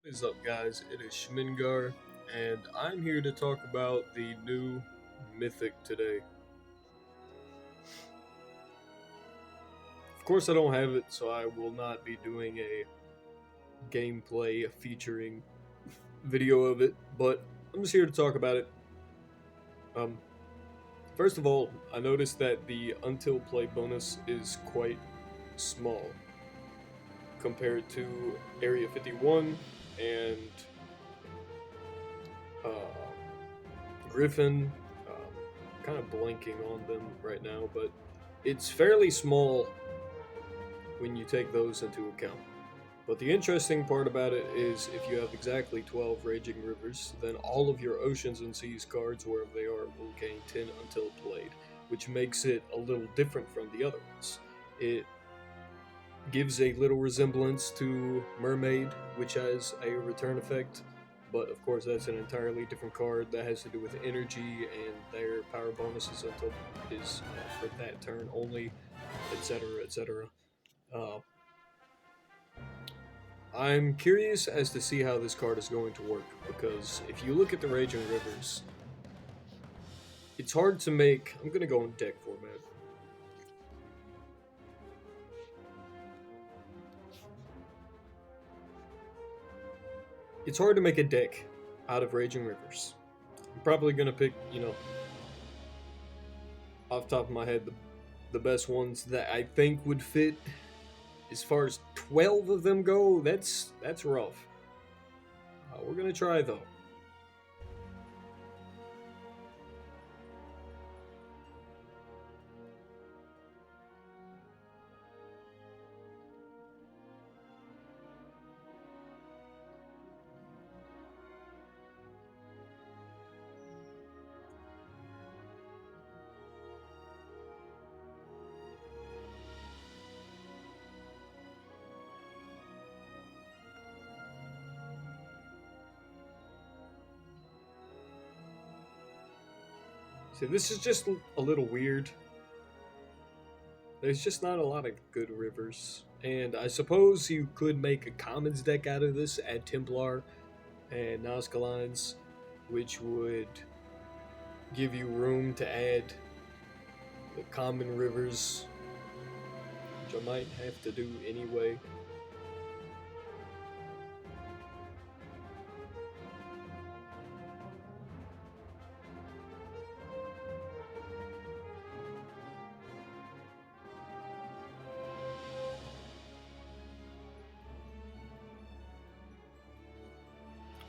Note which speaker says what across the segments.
Speaker 1: What is up, guys? It is Schmingar, and I'm here to talk about the new mythic today. Of course, I don't have it, so I will not be doing a gameplay featuring video of it, but I'm just here to talk about it. Um, First of all, I noticed that the until play bonus is quite small compared to Area 51 and uh, Griffin. Kind of blanking on them right now, but it's fairly small when you take those into account. But the interesting part about it is if you have exactly 12 Raging Rivers, then all of your Oceans and Seas cards, wherever they are, will gain 10 until played, which makes it a little different from the other ones. It gives a little resemblance to Mermaid, which has a return effect, but of course that's an entirely different card that has to do with energy and their power bonuses until is for that turn only, etc., etc. Uh, I'm curious as to see how this card is going to work because if you look at the Raging Rivers, it's hard to make. I'm gonna go in deck format. It's hard to make a deck out of Raging Rivers. I'm probably gonna pick, off the top of my head, the best ones that I think would fit. As far as 12 of them go, that's rough. We're gonna try though. See, this is just a little weird. There's just not a lot of good rivers. And I suppose you could make a commons deck out of this, add Templar and Nazca lines, which would give you room to add the common rivers, which I might have to do anyway.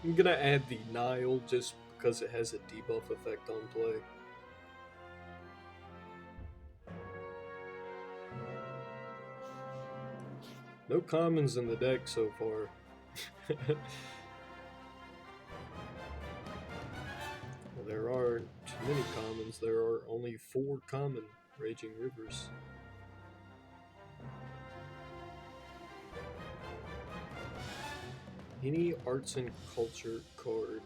Speaker 1: I'm gonna add the Nile just because it has a debuff effect on play. No commons in the deck so far. Well, there aren't too many commons. There are only 4 common Raging Rivers. Any arts and culture card.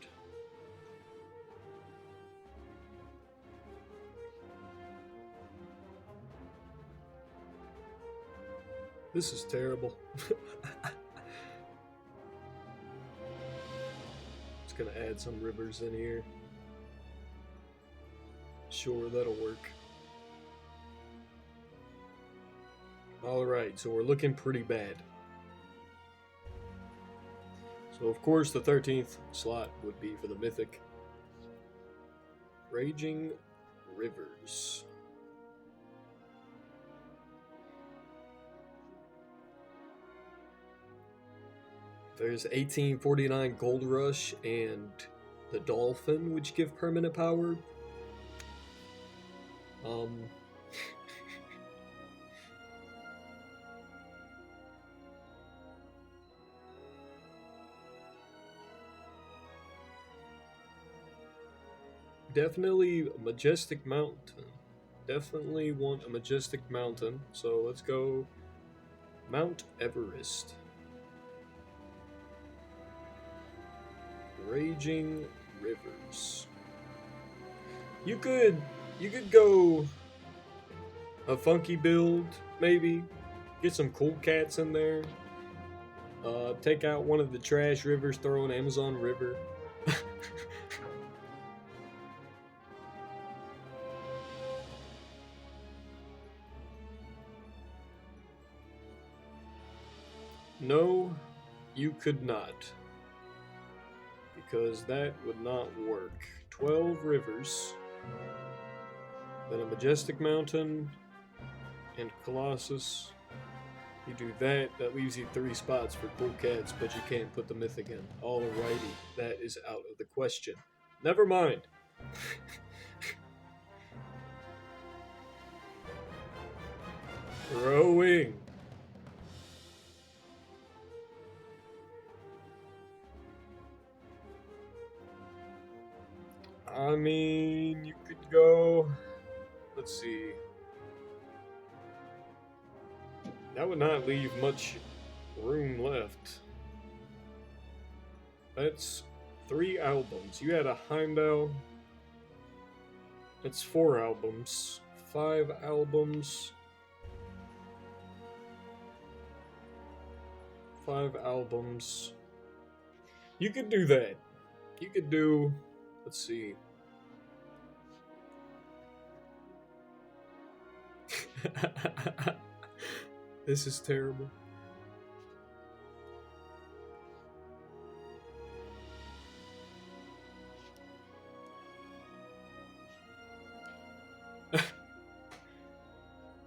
Speaker 1: This is terrible. Just gonna add some rivers in here. Sure, that'll work. Alright, so we're looking pretty bad. So of course the 13th slot would be for the Mythic. Raging Rivers. There's 1849 Gold Rush and the Dolphin, which give permanent power. Um, Definitely Majestic Mountain. Definitely want a Majestic Mountain, so let's go Mount Everest. Raging Rivers. You could go a funky build, maybe. Get some cool cats in there. Take out one of the trash rivers, throw an Amazon River. No, you could not. Because that would not work. 12 rivers, then a majestic mountain, and Colossus. You do that, that leaves you 3 spots for cool cats, but you can't put the mythic in. Alrighty, that is out of the question. Never mind. Throwing. I mean, you could go. Let's see. That would not leave much room left. That's 3 albums. You had a Heimdall. That's 4 albums. 5 albums. 5 albums. You could do that. You could do. Let's see. This is terrible.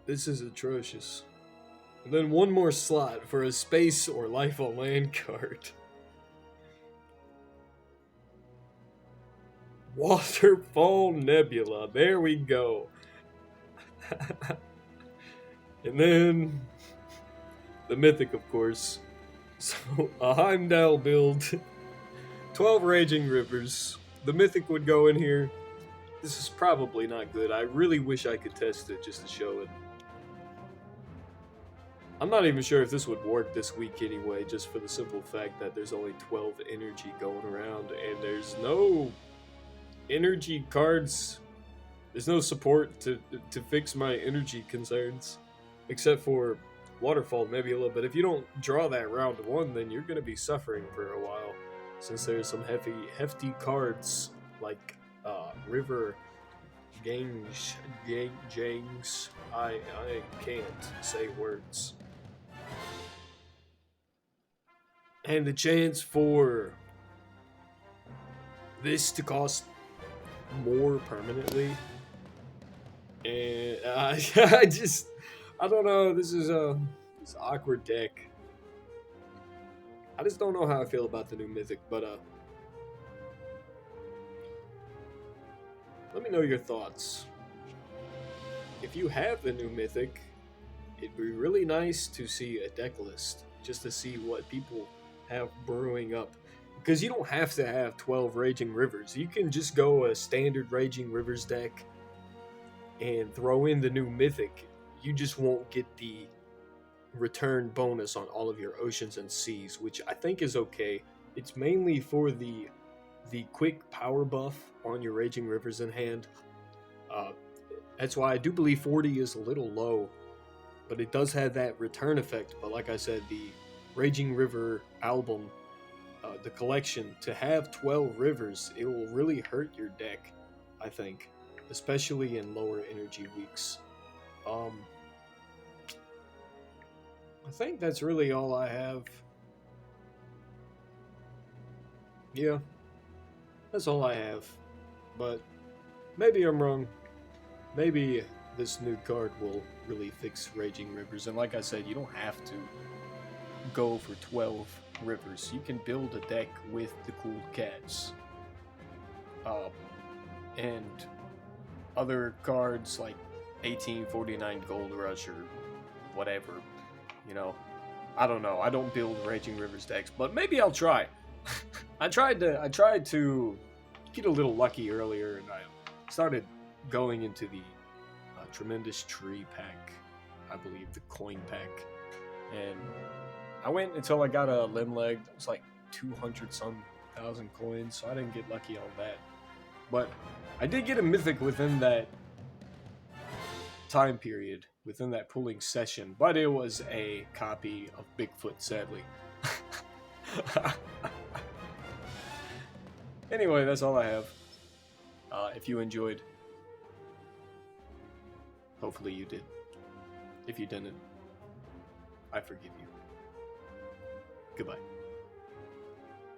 Speaker 1: This is atrocious. And then one more slot for a space or life on land card. Waterfall Nebula. There we go. And then the mythic, of course. So a Heimdall build. 12 Raging Rivers. The mythic would go in here. This is probably not good. I really wish I could test it just to show it. I'm not even sure if this would work this week anyway, just for the simple fact that there's only 12 energy going around, and there's no energy cards. There's no support to fix my energy concerns, except for Waterfall Nebula. But if you don't draw that round 1, then you're going to be suffering for a while, since there's some hefty cards like River Gangs. I can't say words. And the chance for this to cost more permanently. And I don't know. This is this awkward deck. I just don't know how I feel about the new mythic, but let me know your thoughts. If you have the new mythic, it'd be really nice to see a deck list, just to see what people have brewing up. Because you don't have to have 12 Raging Rivers. You can just go a standard Raging Rivers deck and throw in the new mythic. You just won't get the return bonus on all of your oceans and seas, which I think is okay. It's mainly for the quick power buff on your Raging Rivers in hand. That's why I do believe 40 is a little low, but it does have that return effect. But like I said, the Raging River album, the collection, to have 12 rivers, it will really hurt your deck, I think, especially in lower energy weeks. I think that's really all I have. Yeah, that's all I have. But maybe I'm wrong. Maybe this new card will really fix Raging Rivers. And like I said, you don't have to go for 12 rivers. You can build a deck with the cool cats. And other cards like 1849 Gold Rush or whatever. You know, I don't know. I don't build Raging Rivers decks, but maybe I'll try. I tried to get a little lucky earlier, and I started going into the Tremendous Tree pack, I believe, the coin pack, and I went until I got a limb leg. It was like 200 some thousand coins, so I didn't get lucky on that. But I did get a mythic within that time period, within that pulling session, but it was a copy of Bigfoot, sadly.
Speaker 2: Anyway, that's all I have. If you enjoyed, hopefully you did. If you didn't, I forgive you. Goodbye.